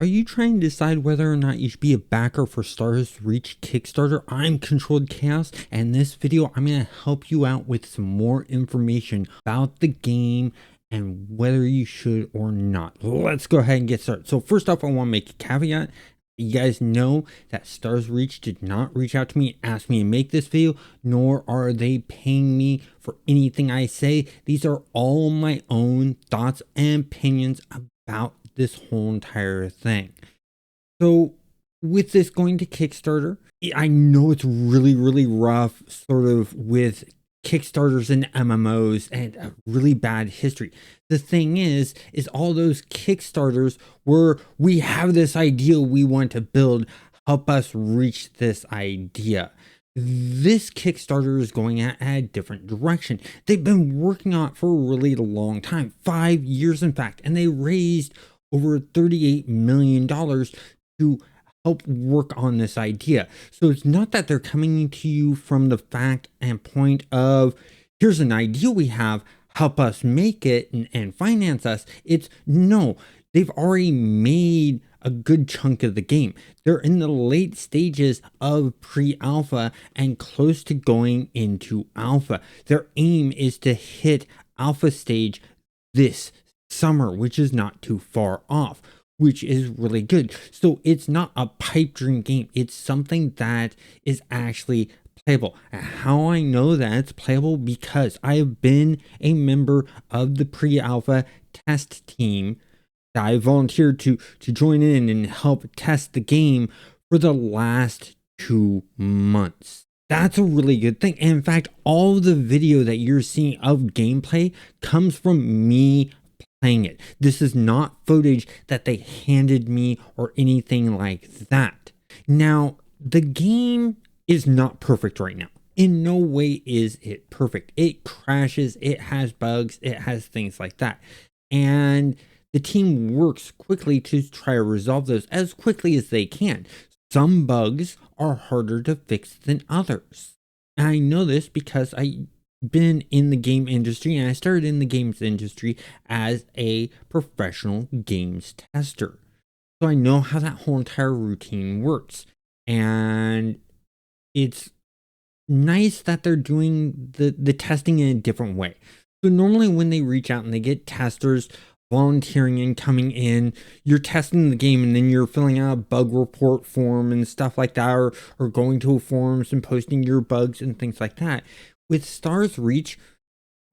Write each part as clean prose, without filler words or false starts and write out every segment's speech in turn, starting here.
Are you trying to decide whether or not you should be a backer for Stars Reach Kickstarter? I'm Controlled Chaos, and in this video, I'm going to help you out with some more information about the game and whether you should or not. Let's go ahead and get started. So first off, I want to make a caveat. You guys know that Stars Reach did not reach out to me and ask me to make this video, nor are they paying me for anything I say. These are all my own thoughts and opinions about this whole entire thing. So with this going to Kickstarter, I know it's really rough sort of with Kickstarters and MMOs and a really bad history. The thing is all those Kickstarters where we have this idea we want to build, help us reach this idea. This Kickstarter is going at a different direction. They've been working on it for a really long time, 5 years in fact, and they raised over $38 million to help work on this idea. So it's not that they're coming to you from the fact and point of, here's an idea we have, help us make it and finance us. It's no, they've already made a good chunk of the game. They're in the late stages of pre-alpha and close to going into alpha. Their aim is to hit alpha stage this summer, which is not too far off, which is really good. So it's not a pipe dream game. It's something that is actually playable. And how I know that it's playable, because I have been a member of the pre-alpha test team that I volunteered to join in and help test the game for the last 2 months. That's a really good thing. And in fact, all the video that you're seeing of gameplay comes from me playing it. This is not footage that they handed me or anything like that. Now, the game is not perfect right now. In no way is it perfect. It crashes, it has bugs, it has things like that. And the team works quickly to try to resolve those as quickly as they can. Some bugs are harder to fix than others. And I know this because I've been in the game industry, and I started in the games industry as a professional games tester. So I know how that whole entire routine works. And it's nice that they're doing the testing in a different way. So normally when they reach out and they get testers volunteering and coming in, you're testing the game and then you're filling out a bug report form and stuff like that, or going to forums and posting your bugs and things like that. With Stars Reach,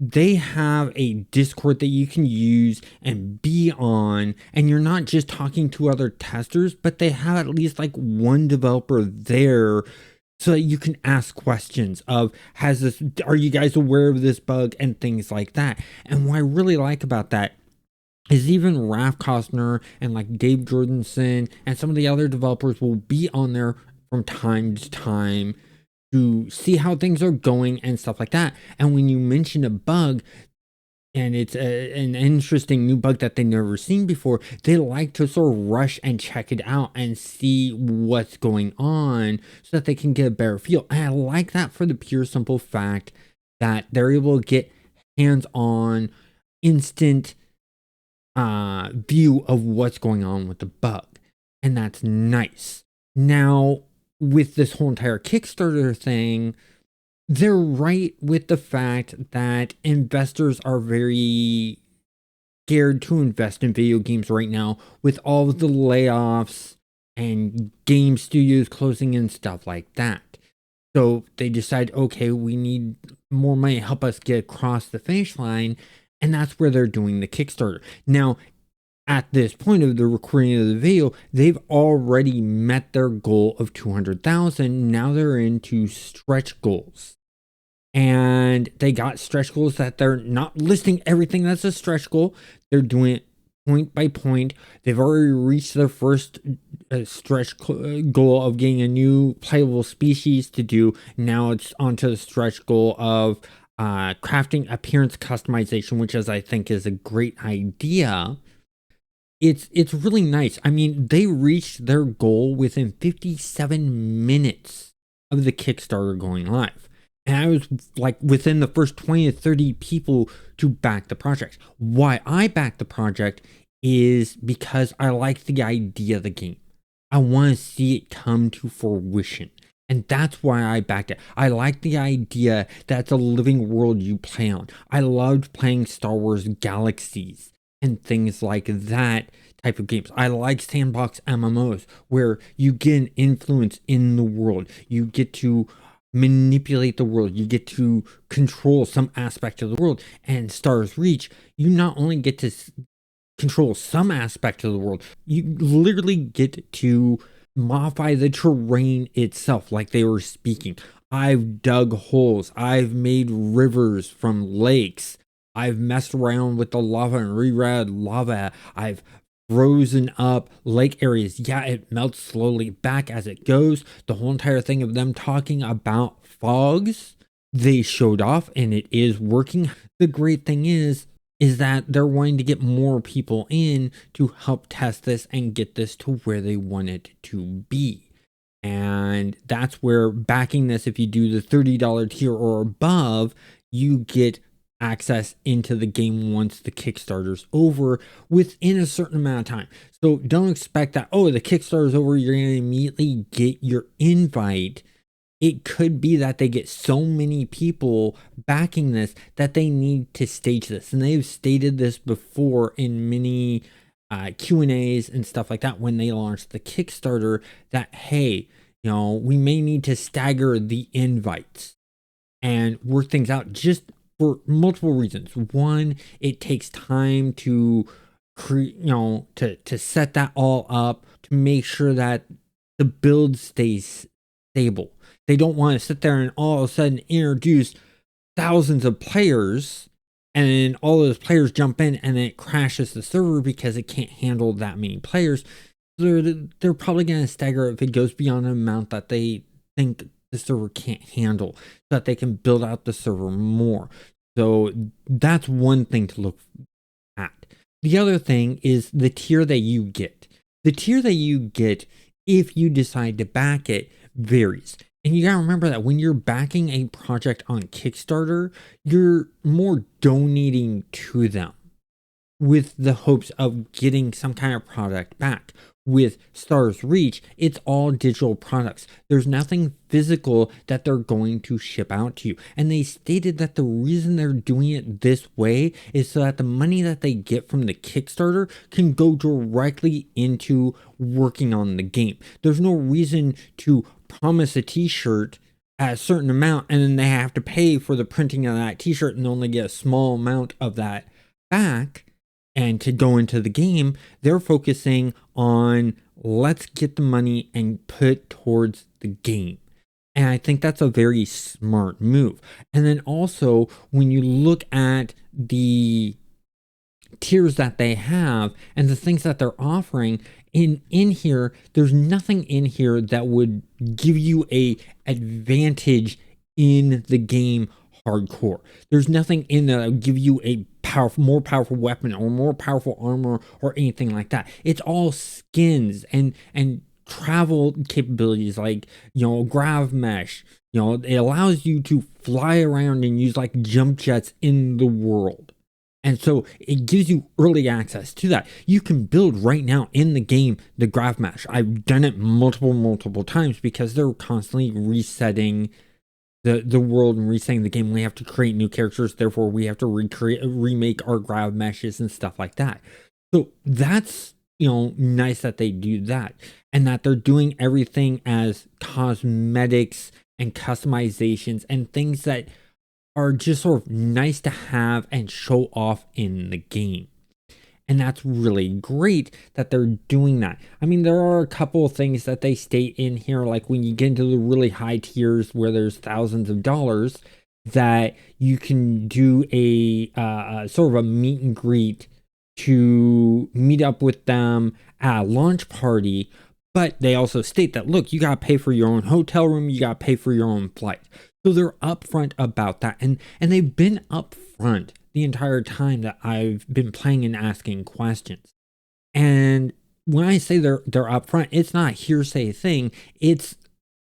they have a Discord that you can use and be on, and you're not just talking to other testers, but they have at least like one developer there so that you can ask questions of, are you guys aware of this bug, and things like that. And what I really like about that is even Raph Costner and like Dave Jordanson and some of the other developers will be on there from time to time to see how things are going and stuff like that. And when you mention a bug and it's an interesting new bug that they've never seen before, they like to sort of rush and check it out and see what's going on so that they can get a better feel. And I like that for the pure simple fact that they're able to get hands-on, instant view of what's going on with the bug. And that's nice. Now, with this whole entire Kickstarter thing, they're right with the fact that investors are very scared to invest in video games right now with all of the layoffs and game studios closing and stuff like that. So they decide, okay, we need more money to help us get across the finish line. And that's where they're doing the Kickstarter. Now, at this point of the recording of the video, they've already met their goal of 200,000. Now they're into stretch goals. And they got stretch goals that they're not listing everything that's a stretch goal. They're doing it point by point. They've already reached their first stretch goal of getting a new playable species to do. Now it's onto the stretch goal of crafting appearance customization, which I think is a great idea. It's really nice. I mean, they reached their goal within 57 minutes of the Kickstarter going live. And I was like within the first 20 to 30 people to back the project. Why I backed the project is because I like the idea of the game. I want to see it come to fruition. And that's why I backed it. I like the idea that it's a living world you play on. I loved playing Star Wars Galaxies and things like that type of games. I like sandbox MMOs where you get an influence in the world. You get to manipulate the world. You get to control some aspect of the world. And Stars Reach, you not only get to control some aspect of the world, you literally get to modify the terrain itself, like they were speaking. I've dug holes, I've made rivers from lakes, I've messed around with the lava and rerouted lava, I've frozen up lake areas. Yeah, it melts slowly back as it goes. The whole entire thing of them talking about fogs, they showed off and it is working. The great thing is that they're wanting to get more people in to help test this and get this to where they want it to be. And that's where backing this, if you do the $30 tier or above, you get access into the game once the Kickstarter's over within a certain amount of time. So don't expect that, oh, the Kickstarter's over, you're going to immediately get your invite. It could be that they get so many people backing this that they need to stage this. And they've stated this before in many Q&As and stuff like that when they launched the Kickstarter that, hey, you know, we may need to stagger the invites and work things out just for multiple reasons. One, it takes time to create, you know, to set that all up, to make sure that the build stays stable. They don't want to sit there and all of a sudden introduce thousands of players and all those players jump in and then it crashes the server because it can't handle that many players. They're probably going to stagger if it goes beyond an amount that they think the server can't handle, so that they can build out the server more. So that's one thing to look at. The other thing is the tier that you get. The tier that you get, if you decide to back it, varies. And you gotta remember that when you're backing a project on Kickstarter, you're more donating to them with the hopes of getting some kind of product back. With Stars Reach, it's all digital products. There's nothing physical that they're going to ship out to you. And they stated that the reason they're doing it this way is so that the money that they get from the Kickstarter can go directly into working on the game. There's no reason to promise a t-shirt at a certain amount and then they have to pay for the printing of that t-shirt and only get a small amount of that back and to go into the game. They're focusing on, let's get the money and put towards the game. And I think that's a very smart move. And then also when you look at the tiers that they have and the things that they're offering in here, there's nothing in here that would give you a advantage in the game hardcore. There's nothing in there that would give you a more powerful weapon or more powerful armor or anything like that. It's all skins and travel capabilities, like, you know, grav mesh. You know, it allows you to fly around and use like jump jets in the world. And so it gives you early access to that. You can build right now in the game the grav mesh. I've done it multiple times because they're constantly resetting the world and resetting the game. We have to create new characters, therefore we have to remake our grav meshes and stuff like that. So that's, you know, nice that they do that and that they're doing everything as cosmetics and customizations and things that are just sort of nice to have and show off in the game. And that's really great that they're doing that. I mean, there are a couple of things that they state in here, like when you get into the really high tiers where there's thousands of dollars, that you can do a sort of a meet and greet to meet up with them at a launch party. But they also state that, look, you got to pay for your own hotel room, you got to pay for your own flight. So they're upfront about that. And they've been upfront the entire time that I've been playing and asking questions. And when I say they're upfront, it's not a hearsay thing. It's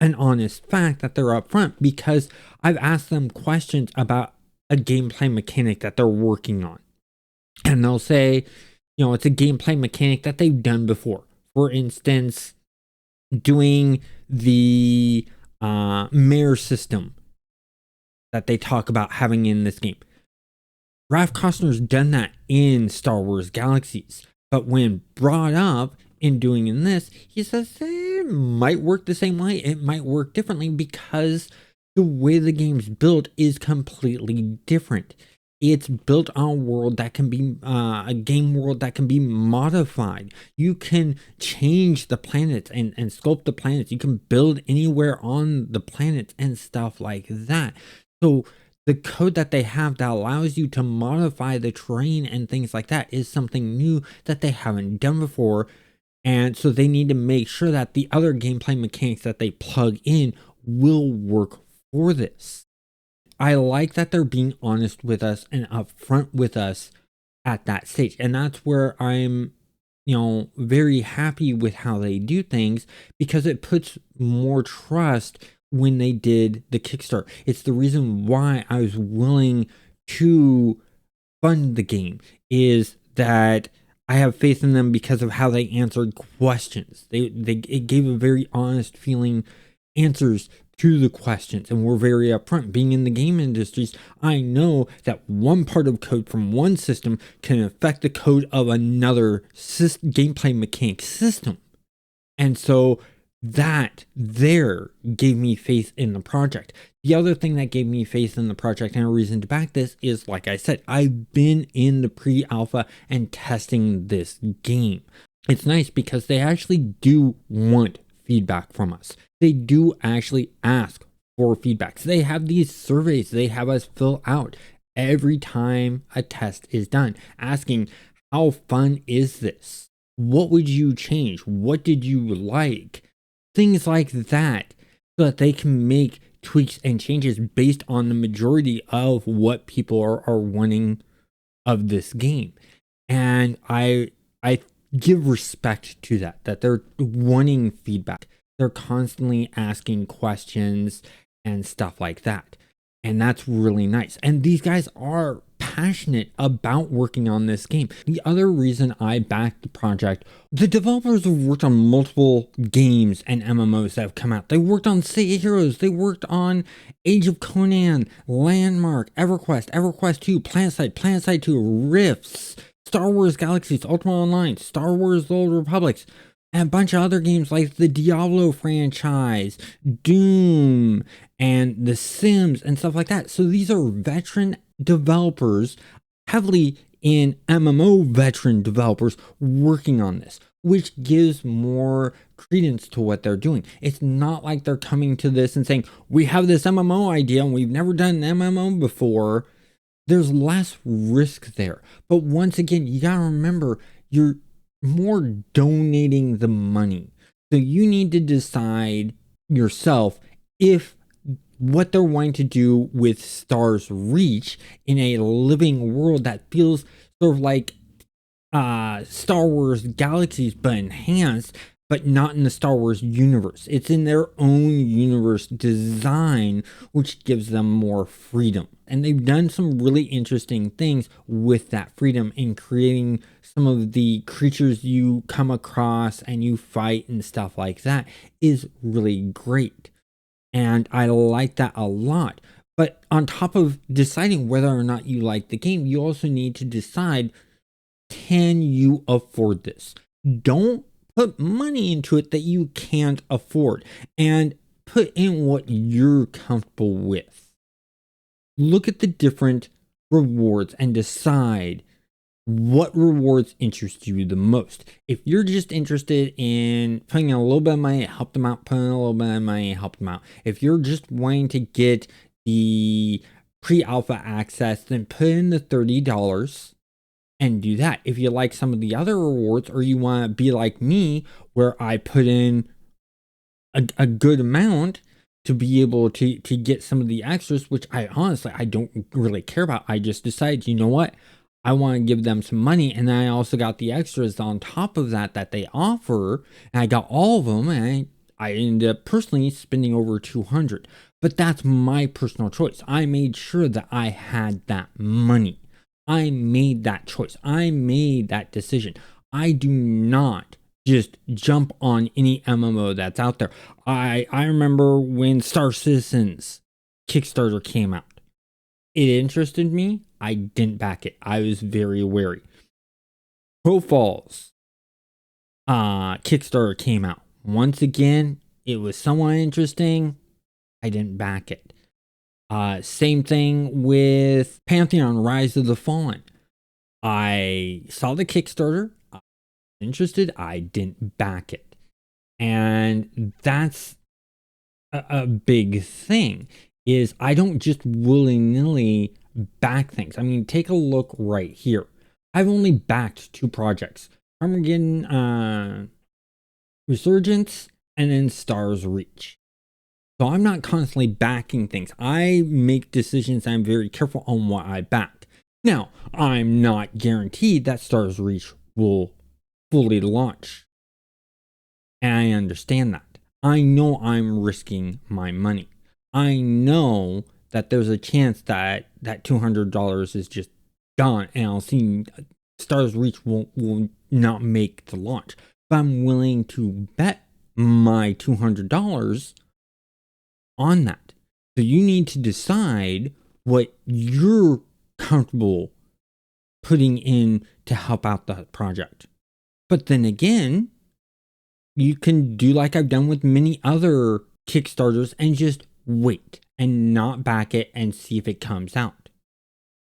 an honest fact that they're upfront because I've asked them questions about a gameplay mechanic that they're working on. And they'll say, it's a gameplay mechanic that they've done before. For instance, doing the mayor system that they talk about having in this game. Ralph Costner's done that in Star Wars Galaxies, but when brought up in doing in this, he says it might work the same way. It might work differently because the way the game's built is completely different. It's built on a world that can be a game world that can be modified. You can change the planets and sculpt the planets. You can build anywhere on the planets and stuff like that. So the code that they have that allows you to modify the terrain and things like that is something new that they haven't done before. And so they need to make sure that the other gameplay mechanics that they plug in will work for this. I like that they're being honest with us and upfront with us at that stage. And that's where I'm, very happy with how they do things, because it puts more trust when they did the Kickstarter. It's the reason why I was willing to fund the game, is that I have faith in them because of how they answered questions. It gave a very honest feeling answers to the questions, and we're very upfront. Being in the game industries, I know that one part of code from one system can affect the code of another gameplay mechanic system. And so that there gave me faith in the project. The other thing that gave me faith in the project and a reason to back this is, like I said, I've been in the pre-alpha and testing this game. It's nice because they actually do want feedback from us. They do actually ask for feedback. So they have these surveys they have us fill out every time a test is done, asking, how fun is this? What would you change? What did you like? Things like that, so that they can make tweaks and changes based on the majority of what people are wanting of this game. And I give respect to that they're wanting feedback. They're constantly asking questions and stuff like that. And that's really nice. And these guys are passionate about working on this game. The other reason I backed the project, the developers have worked on multiple games and MMOs that have come out. They worked on Say Heroes, they worked on Age of Conan, Landmark, EverQuest 2, PlanetSide 2, Rifts, Star Wars Galaxies, Ultima Online, Star Wars The Old Republics, and a bunch of other games like the Diablo franchise, Doom, and The Sims, and stuff like that. So these are veteran developers, heavily in MMO veteran developers working on this, which gives more credence to what they're doing. It's not like they're coming to this and saying, we have this MMO idea and we've never done an MMO before. There's less risk there. But once again, you gotta remember, you're more donating the money. So you need to decide yourself if what they're wanting to do with Star's Reach in a living world that feels sort of like Star Wars Galaxies, but enhanced, but not in the Star Wars universe. It's in their own universe design, which gives them more freedom. And they've done some really interesting things with that freedom in creating some of the creatures you come across and you fight and stuff like that is really great. And I like that a lot. But on top of deciding whether or not you like the game, you also need to decide, can you afford this? Don't put money into it that you can't afford, and put in what you're comfortable with. Look at the different rewards and decide what rewards interest you the most. If you're just interested in putting in a little bit of money, help them out, putting in a little bit of money, help them out. If you're just wanting to get the pre-alpha access, then put in the $30 and do that. If you like some of the other rewards, or you want to be like me, where I put in a good amount to be able to get some of the extras, which I don't really care about. I just decided, you know what? I want to give them some money, and then I also got the extras on top of that they offer, and I got all of them, and I ended up personally spending over $200. But that's my personal choice. I made sure that I had that money. I made that choice. I made that decision. I do not just jump on any MMO that's out there. I remember when Star Citizens Kickstarter came out. It interested me. I didn't back it. I was very wary. Profiles Kickstarter came out. Once again, it was somewhat interesting. I didn't back it. Same thing with Pantheon Rise of the Fallen. I saw the Kickstarter. I was interested. I didn't back it. And that's a big thing, is I don't just willy-nilly back things. I mean, take a look right here. I've only backed 2 projects. Armageddon Resurgence and then Stars Reach. So I'm not constantly backing things. I make decisions. I'm very careful on what I back. Now, I'm not guaranteed that Stars Reach will fully launch. And I understand that. I know I'm risking my money. I know that there's a chance that that $200 is just gone, and I'll see Stars Reach will not make the launch. But I'm willing to bet my $200 on that. So you need to decide what you're comfortable putting in to help out that project. But then again, you can do like I've done with many other Kickstarters and just wait and not back it and see if it comes out.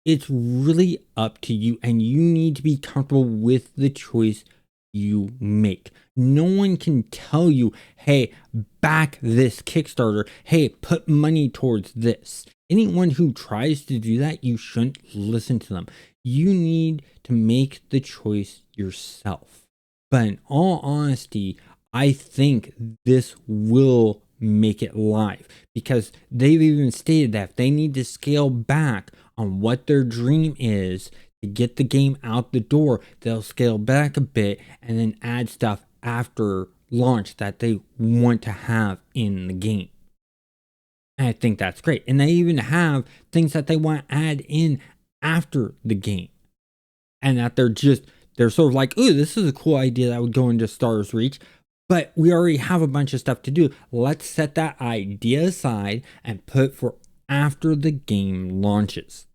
It's really up to you, and you need to be comfortable with the choice you make. No one can tell you, hey, back this Kickstarter. Hey, put money towards this. Anyone who tries to do that, you shouldn't listen to them. You need to make the choice yourself. But in all honesty, I think this will make it live, because they've even stated that if they need to scale back on what their dream is to get the game out the door, they'll scale back a bit and then add stuff after launch that they want to have in the game. And I think that's great. And they even have things that they want to add in after the game, and that they're sort of like, ooh, this is a cool idea that would go into Stars Reach, but we already have a bunch of stuff to do. Let's set that idea aside and put for after the game launches,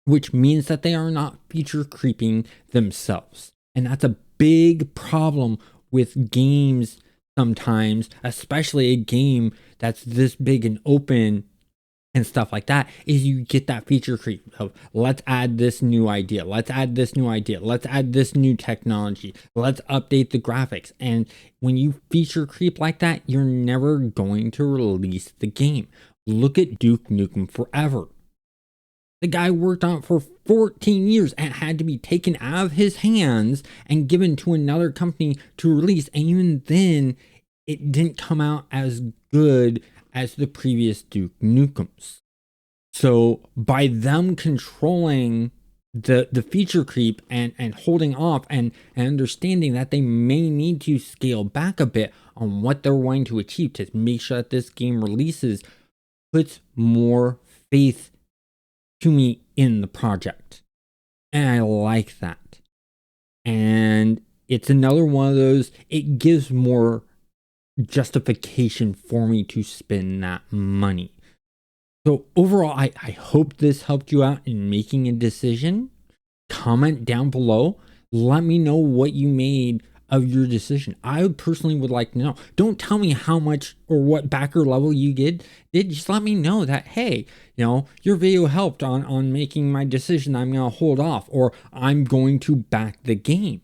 which means that they are not feature creeping themselves. And that's a big problem with games sometimes, especially a game that's this big and open and stuff like that, is you get that feature creep of, let's add this new idea, let's add this new idea, let's add this new technology, let's update the graphics. And when you feature creep like that, you're never going to release the game. Look at Duke Nukem Forever. The guy worked on it for 14 years and had to be taken out of his hands and given to another company to release. And even then, it didn't come out as good as the previous Duke Nukems. So by them controlling the feature creep and holding off and understanding that they may need to scale back a bit on what they're wanting to achieve to make sure that this game releases, puts more faith to me in the project. And I like that. And it's another one of those, it gives more justification for me to spend that money. So overall, I hope this helped you out in making a decision. Comment down below. Let me know what you made of your decision. I personally would like to know. Don't tell me how much or what backer level you did. Just let me know that, hey, your video helped on making my decision. I'm going to hold off, or I'm going to back the game.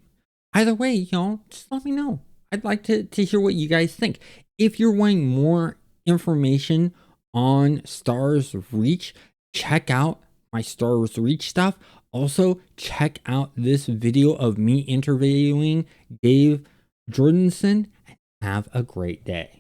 Either way, just let me know. I'd like to hear what you guys think. If you're wanting more information on Stars Reach, check out my Stars Reach stuff. Also, check out this video of me interviewing Dave Jordanson. Have a great day.